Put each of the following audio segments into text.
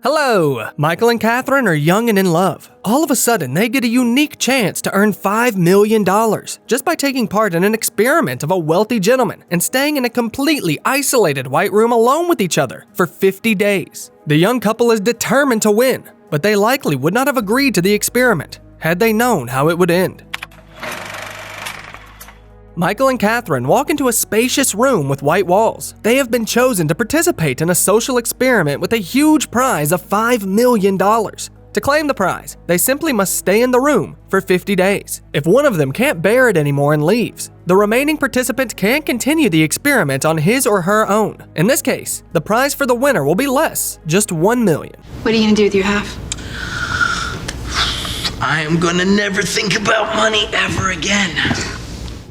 Hello! Michael and Catherine are young and in love. All of a sudden, they get a unique chance to earn $5 million just by taking part in an experiment of a wealthy gentleman and staying in a completely isolated white room alone with each other for 50 days. The young couple is determined to win, but they likely would not have agreed to the experiment had they known how it would end. Michael and Catherine walk into a spacious room with white walls. They have been chosen to participate in a social experiment with a huge prize of $5 million. To claim the prize, they simply must stay in the room for 50 days. If one of them can't bear it anymore and leaves, the remaining participant can continue the experiment on his or her own. In this case, the prize for the winner will be less, just $1 million. What are you gonna do with your half? I am gonna never think about money ever again.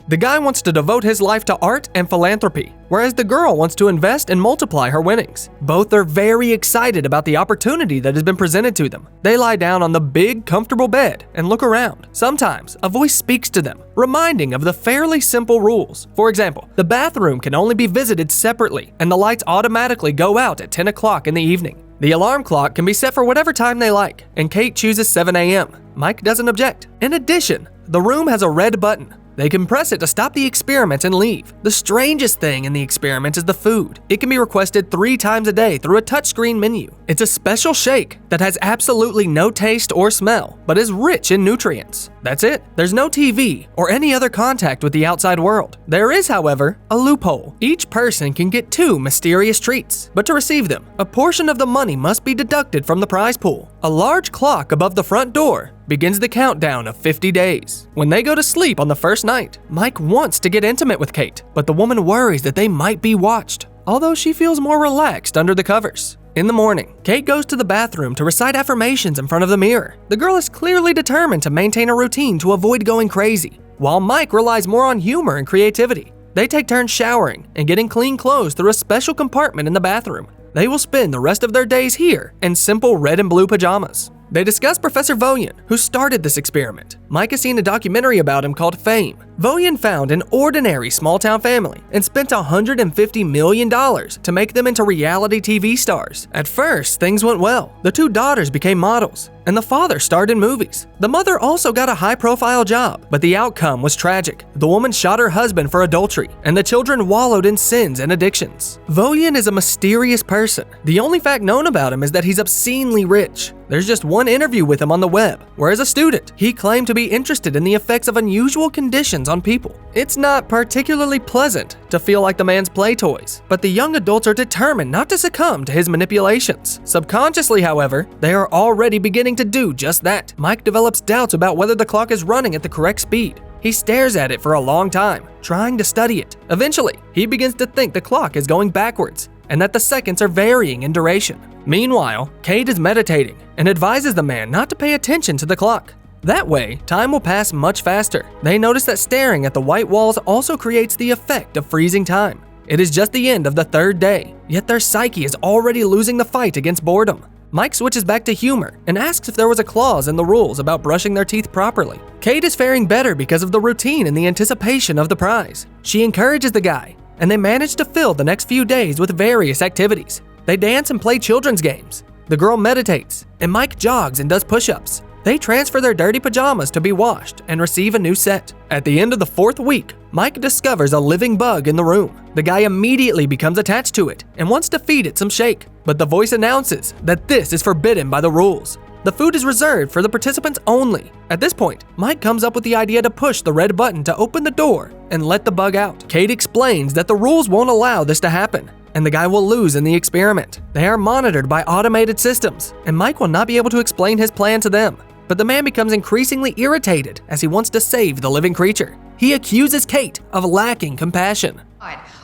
The guy wants to devote his life to art and philanthropy, whereas the girl wants to invest and multiply her winnings. Both are very excited about the opportunity that has been presented to them. They lie down on the big, comfortable bed and look around. Sometimes, a voice speaks to them, reminding of the fairly simple rules. For example, the bathroom can only be visited separately, and the lights automatically go out at 10 o'clock in the evening. The alarm clock can be set for whatever time they like, and Kate chooses 7 a.m. Mike doesn't object. In addition, the room has a red button. They can press it to stop the experiment and leave. The strangest thing in the experiment is the food. It can be requested 3 times a day through a touchscreen menu. It's a special shake that has absolutely no taste or smell, but is rich in nutrients. That's it. There's no TV or any other contact with the outside world. There is, however, a loophole. Each person can get 2 mysterious treats, but to receive them, a portion of the money must be deducted from the prize pool. A large clock above the front door begins the countdown of 50 days. When they go to sleep on the first night, Mike wants to get intimate with Kate, but the woman worries that they might be watched, although she feels more relaxed under the covers. In the morning, Kate goes to the bathroom to recite affirmations in front of the mirror. The girl is clearly determined to maintain a routine to avoid going crazy, while Mike relies more on humor and creativity. They take turns showering and getting clean clothes through a special compartment in the bathroom. They will spend the rest of their days here in simple red and blue pajamas. They discuss Professor Voyan, who started this experiment. Mike has seen a documentary about him called Fame. Voyan found an ordinary small-town family and spent $150 million to make them into reality TV stars. At first, things went well. The 2 daughters became models, and the father starred in movies. The mother also got a high-profile job, but the outcome was tragic. The woman shot her husband for adultery, and the children wallowed in sins and addictions. Voyan is a mysterious person. The only fact known about him is that he's obscenely rich. There's just one interview with him on the web, where as a student, he claimed to be interested in the effects of unusual conditions on people. It's not particularly pleasant to feel like the man's play toys, but the young adults are determined not to succumb to his manipulations. Subconsciously, however, they are already beginning to do just that. Mike develops doubts about whether the clock is running at the correct speed. He stares at it for a long time, trying to study it. Eventually, he begins to think the clock is going backwards and that the seconds are varying in duration. Meanwhile, Kate is meditating and advises the man not to pay attention to the clock. That way, time will pass much faster. They notice that staring at the white walls also creates the effect of freezing time. It is just the end of the 3rd day, yet their psyche is already losing the fight against boredom. Mike switches back to humor and asks if there was a clause in the rules about brushing their teeth properly. Kate is faring better because of the routine and the anticipation of the prize. She encourages the guy, and they manage to fill the next few days with various activities. They dance and play children's games. The girl meditates, and Mike jogs and does push-ups. They transfer their dirty pajamas to be washed and receive a new set. At the end of the 4th week, Mike discovers a living bug in the room. The guy immediately becomes attached to it and wants to feed it some shake, but the voice announces that this is forbidden by the rules. The food is reserved for the participants only. At this point, Mike comes up with the idea to push the red button to open the door and let the bug out. Kate explains that the rules won't allow this to happen, and the guy will lose in the experiment. They are monitored by automated systems, and Mike will not be able to explain his plan to them. But the man becomes increasingly irritated as he wants to save the living creature. He accuses Kate of lacking compassion.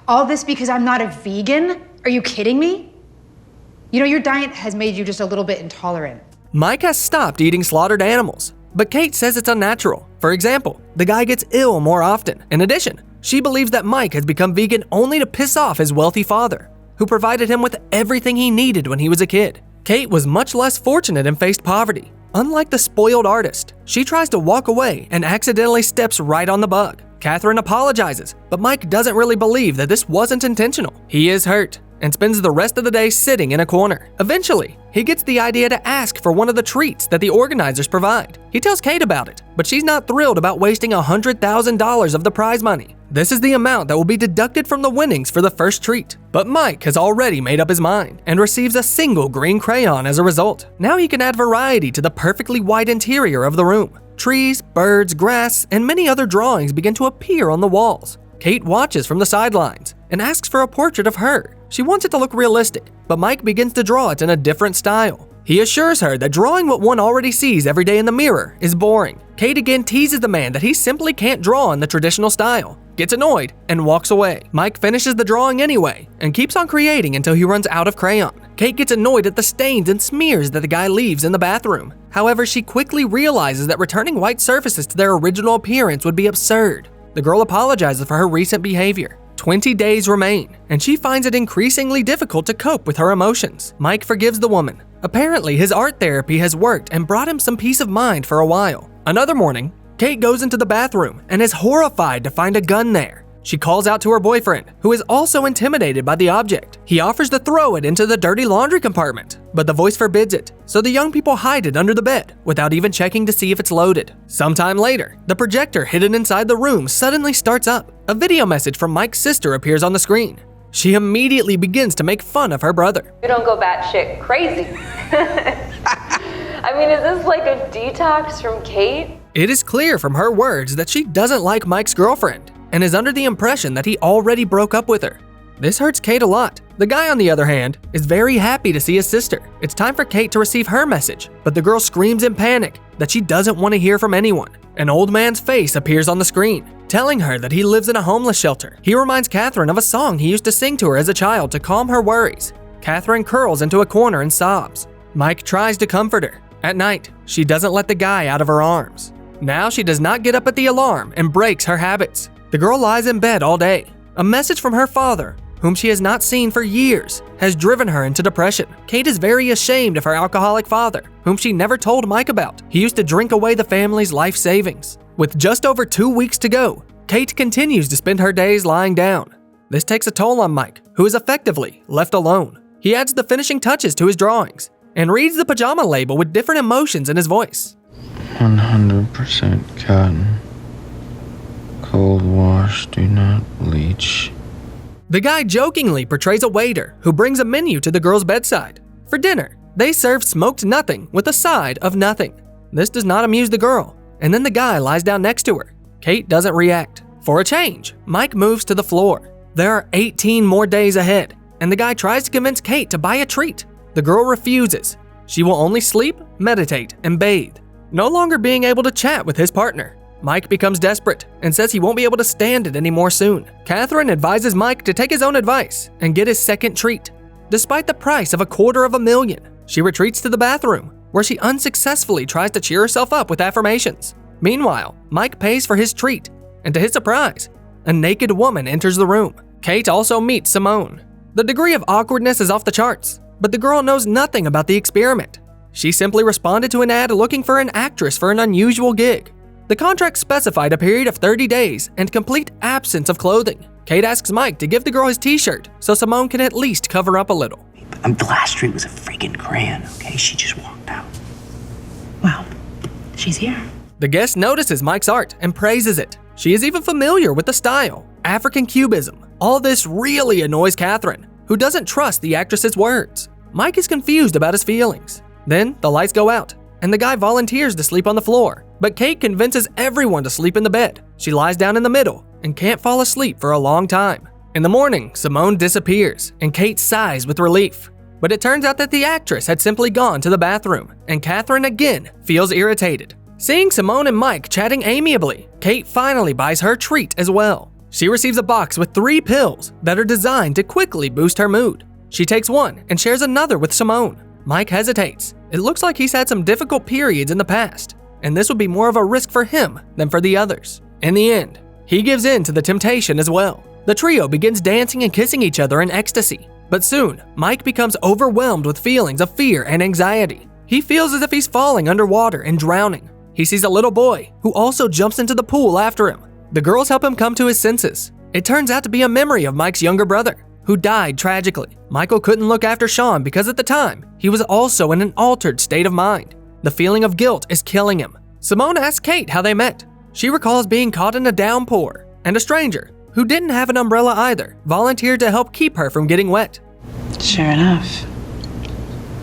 All this because I'm not a vegan? Are you kidding me? You know, your diet has made you just a little bit intolerant. Mike has stopped eating slaughtered animals, but Kate says it's unnatural. For example, the guy gets ill more often. In addition, she believes that Mike has become vegan only to piss off his wealthy father, who provided him with everything he needed when he was a kid. Kate was much less fortunate and faced poverty. Unlike the spoiled artist, she tries to walk away and accidentally steps right on the bug. Catherine apologizes, but Mike doesn't really believe that this wasn't intentional. He is hurt and spends the rest of the day sitting in a corner. Eventually, he gets the idea to ask for one of the treats that the organizers provide. He tells Kate about it, but she's not thrilled about wasting $100,000 of the prize money. This is the amount that will be deducted from the winnings for the first treat. But Mike has already made up his mind and receives a single green crayon as a result. Now he can add variety to the perfectly white interior of the room. Trees, birds, grass, and many other drawings begin to appear on the walls. Kate watches from the sidelines and asks for a portrait of her. She wants it to look realistic, but Mike begins to draw it in a different style. He assures her that drawing what one already sees every day in the mirror is boring. Kate again teases the man that he simply can't draw in the traditional style, gets annoyed, and walks away. Mike finishes the drawing anyway and keeps on creating until he runs out of crayon. Kate gets annoyed at the stains and smears that the guy leaves in the bathroom. However, she quickly realizes that returning white surfaces to their original appearance would be absurd. The girl apologizes for her recent behavior. 20 days remain, and she finds it increasingly difficult to cope with her emotions. Mike forgives the woman. Apparently, his art therapy has worked and brought him some peace of mind for a while. Another morning, Kate goes into the bathroom and is horrified to find a gun there. She calls out to her boyfriend, who is also intimidated by the object. He offers to throw it into the dirty laundry compartment, but the voice forbids it, so the young people hide it under the bed without even checking to see if it's loaded. Sometime later, the projector hidden inside the room suddenly starts up. A video message from Mike's sister appears on the screen. She immediately begins to make fun of her brother. You don't go batshit crazy. I mean, is this like a detox from Kate? It is clear from her words that she doesn't like Mike's girlfriend and is under the impression that he already broke up with her. This hurts Kate a lot. The guy, on the other hand, is very happy to see his sister. It's time for Kate to receive her message, but the girl screams in panic that she doesn't want to hear from anyone. An old man's face appears on the screen, telling her that he lives in a homeless shelter. He reminds Catherine of a song he used to sing to her as a child to calm her worries. Catherine curls into a corner and sobs. Mike tries to comfort her. At night, she doesn't let the guy out of her arms. Now she does not get up at the alarm and breaks her habits. The girl lies in bed all day. A message from her father, whom she has not seen for years, has driven her into depression. Kate is very ashamed of her alcoholic father, whom she never told Mike about. He used to drink away the family's life savings. With just over 2 weeks to go, Kate continues to spend her days lying down. This takes a toll on Mike, who is effectively left alone. He adds the finishing touches to his drawings and reads the pajama label with different emotions in his voice. 100% cotton. Cold wash, do not bleach. The guy jokingly portrays a waiter who brings a menu to the girl's bedside. For dinner, they serve smoked nothing with a side of nothing. This does not amuse the girl, and then the guy lies down next to her. Kate doesn't react. For a change, Mike moves to the floor. There are 18 more days ahead, and the guy tries to convince Kate to buy a treat. The girl refuses. She will only sleep, meditate, and bathe, no longer being able to chat with his partner. Mike becomes desperate and says he won't be able to stand it anymore soon. Catherine advises Mike to take his own advice and get his second treat. Despite the price of $250,000, she retreats to the bathroom, where she unsuccessfully tries to cheer herself up with affirmations. Meanwhile, Mike pays for his treat, and to his surprise, a naked woman enters the room. Kate also meets Simone. The degree of awkwardness is off the charts, but the girl knows nothing about the experiment. She simply responded to an ad looking for an actress for an unusual gig. The contract specified a period of 30 days and complete absence of clothing. Kate asks Mike to give the girl his t-shirt so Simone can at least cover up a little. The last treat was a freaking crayon, okay? She just walked out. Well, she's here. The guest notices Mike's art and praises it. She is even familiar with the style, African Cubism. All this really annoys Catherine, who doesn't trust the actress's words. Mike is confused about his feelings. Then the lights go out, and the guy volunteers to sleep on the floor. But Kate convinces everyone to sleep in the bed. She lies down in the middle and can't fall asleep for a long time. In the morning, Simone disappears, and Kate sighs with relief. But it turns out that the actress had simply gone to the bathroom, and Catherine again feels irritated. Seeing Simone and Mike chatting amiably, Kate finally buys her treat as well. She receives a box with 3 pills that are designed to quickly boost her mood. She takes one and shares another with Simone. Mike hesitates. It looks like he's had some difficult periods in the past, and this would be more of a risk for him than for the others. In the end, he gives in to the temptation as well. The trio begins dancing and kissing each other in ecstasy. But soon, Mike becomes overwhelmed with feelings of fear and anxiety. He feels as if he's falling underwater and drowning. He sees a little boy who also jumps into the pool after him. The girls help him come to his senses. It turns out to be a memory of Mike's younger brother. who died tragically. Michael couldn't look after Sean because at the time, he was also in an altered state of mind. The feeling of guilt is killing him. Simone asks Kate how they met. She recalls being caught in a downpour, and a stranger, who didn't have an umbrella either, volunteered to help keep her from getting wet. Sure enough,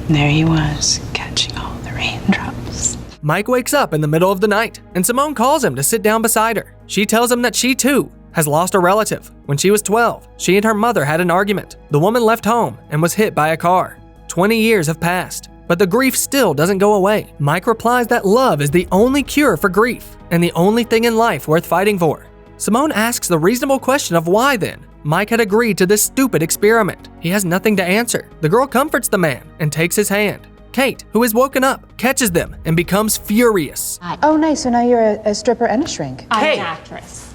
there he was, catching all the raindrops. Mike wakes up in the middle of the night, and Simone calls him to sit down beside her. She tells him that she too has lost a relative. When she was 12, she and her mother had an argument. The woman left home and was hit by a car. 20 years have passed, but the grief still doesn't go away. Mike replies that love is the only cure for grief and the only thing in life worth fighting for. Simone asks the reasonable question of why then Mike had agreed to this stupid experiment. He has nothing to answer. The girl comforts the man and takes his hand. Kate, who is woken up, catches them and becomes furious. Oh, nice. So now you're a stripper and a shrink. I'm an actress.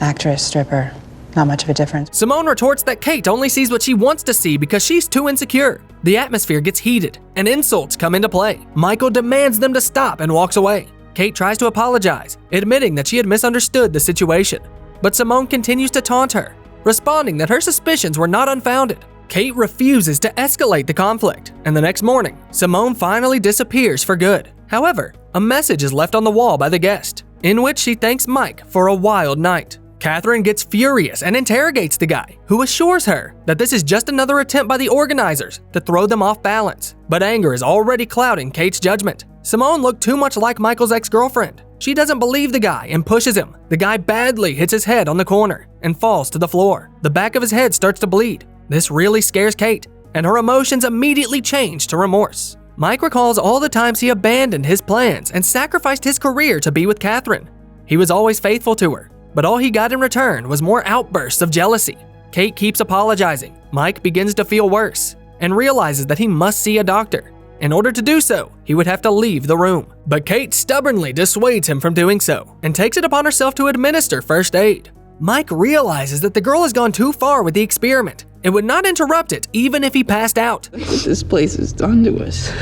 Actress, stripper. Not much of a difference. Simone retorts that Kate only sees what she wants to see because she's too insecure. The atmosphere gets heated and insults come into play. Michael demands them to stop and walks away. Kate tries to apologize, admitting that she had misunderstood the situation. But Simone continues to taunt her, responding that her suspicions were not unfounded. Kate refuses to escalate the conflict, and the next morning, Simone finally disappears for good. However, a message is left on the wall by the guest, in which she thanks Mike for a wild night. Catherine gets furious and interrogates the guy, who assures her that this is just another attempt by the organizers to throw them off balance. But anger is already clouding Kate's judgment. Simone looked too much like Michael's ex-girlfriend. She doesn't believe the guy and pushes him. The guy badly hits his head on the corner and falls to the floor. The back of his head starts to bleed. This really scares Kate, and her emotions immediately change to remorse. Mike recalls all the times he abandoned his plans and sacrificed his career to be with Catherine. He was always faithful to her, but all he got in return was more outbursts of jealousy. Kate keeps apologizing. Mike begins to feel worse and realizes that he must see a doctor. In order to do so, he would have to leave the room. But Kate stubbornly dissuades him from doing so and takes it upon herself to administer first aid. Mike realizes that the girl has gone too far with the experiment and would not interrupt it even if he passed out. Look what this place has done to us.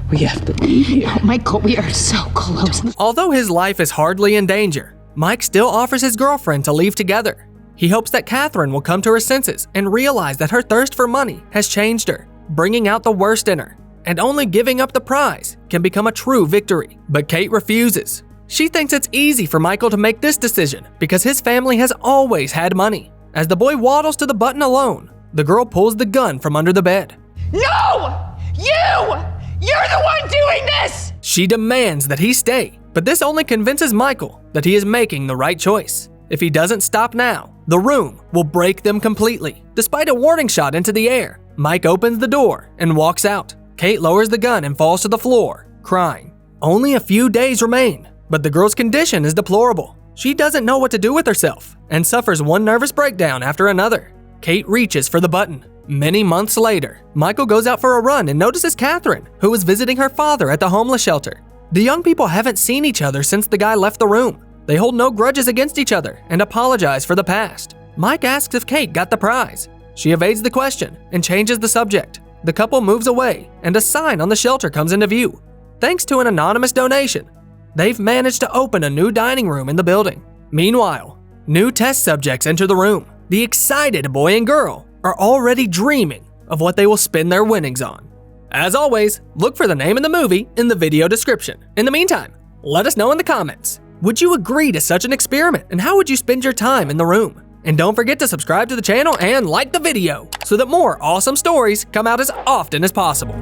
We have to leave here. Oh my God, we are so close. Although his life is hardly in danger, Mike still offers his girlfriend to leave together. He hopes that Catherine will come to her senses and realize that her thirst for money has changed her, bringing out the worst in her, and only giving up the prize can become a true victory. But Kate refuses. She thinks it's easy for Michael to make this decision because his family has always had money. As the boy waddles to the button alone, the girl pulls the gun from under the bed. No! You're the one doing this! She demands that he stay, but this only convinces Michael that he is making the right choice. If he doesn't stop now, the room will break them completely. Despite a warning shot into the air, Mike opens the door and walks out. Kate lowers the gun and falls to the floor, crying. Only a few days remain, but the girl's condition is deplorable. She doesn't know what to do with herself and suffers one nervous breakdown after another. Kate reaches for the button. Many months later, Michael goes out for a run and notices Catherine, who is visiting her father at the homeless shelter. The young people haven't seen each other since the guy left the room. They hold no grudges against each other and apologize for the past. Mike asks if Kate got the prize. She evades the question and changes the subject. The couple moves away and a sign on the shelter comes into view. Thanks to an anonymous donation, they've managed to open a new dining room in the building. Meanwhile, new test subjects enter the room. The excited boy and girl are already dreaming of what they will spend their winnings on. As always, look for the name of the movie in the video description. In the meantime, let us know in the comments. Would you agree to such an experiment, and how would you spend your time in the room? And don't forget to subscribe to the channel and like the video so that more awesome stories come out as often as possible.